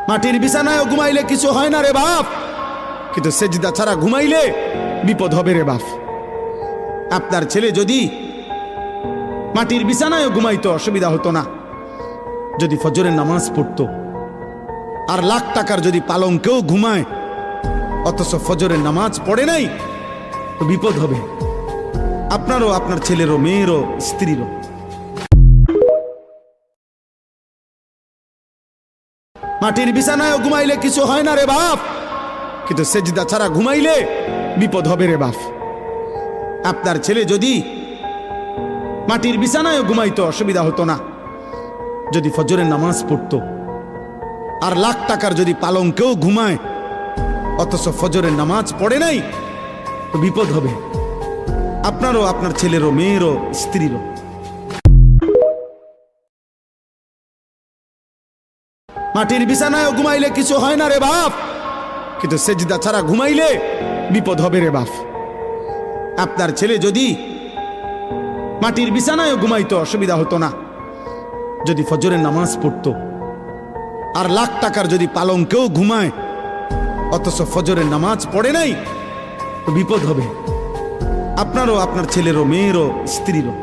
মাটির বিছানায় ঘুমাইলে কিছু হয় না রে বাপ, কিন্তু সেজদা ছাড়া ঘুমাইলে বিপদ হবে রে বাপ। আপনার ছেলে যদি মাটির বিছানায় ঘুমাইতো অসুবিধা হতো না, যদি ফজরের নামাজ পড়তো। আর লাখ টাকার যদি পালঙ্কেও ঘুমায় অথচ ফজরের নামাজ পড়ে নাই, তো বিপদ হবে আপনারও, আপনার ছেলেরও, মেয়েরও, স্ত্রীরও। মাটির বিছানায় ঘুমাইলে কিছু হয় না রে বাপ, কিন্তু সেজদা ছাড়া ঘুমাইলে বিপদ হবে রে বাপ। আপনার ছেলে যদি মাটির বিছানায় ঘুমাইতো অসুবিধা হতো না, যদি ফজরের নামাজ পড়তো। আর লাখ টাকার যদি পালঙ্কেও ঘুমায় অথচ ফজরের নামাজ পড়ে নাই, তো বিপদ হবে আপনারও, আপনার ছেলেরও, মেয়েরও, স্ত্রীরও। মাটির বিছানায় ঘুমাইলে কিছু হয় না রে বাপ, কিন্তু সেজদা ছাড়া ঘুমাইলে বিপদ হবে রে বাপ। আপনার ছেলে যদি মাটির বিছানায় ঘুমাইতো অসুবিধা হতো না, যদি ফজরের নামাজ পড়তো। আর লাখ টাকার যদি পালঙ্কেও ঘুমায় অথচ ফজরের নামাজ পড়ে নাই, তো বিপদ হবে আপনারও, আপনার ছেলেরও, মেয়েরও, স্ত্রীরও।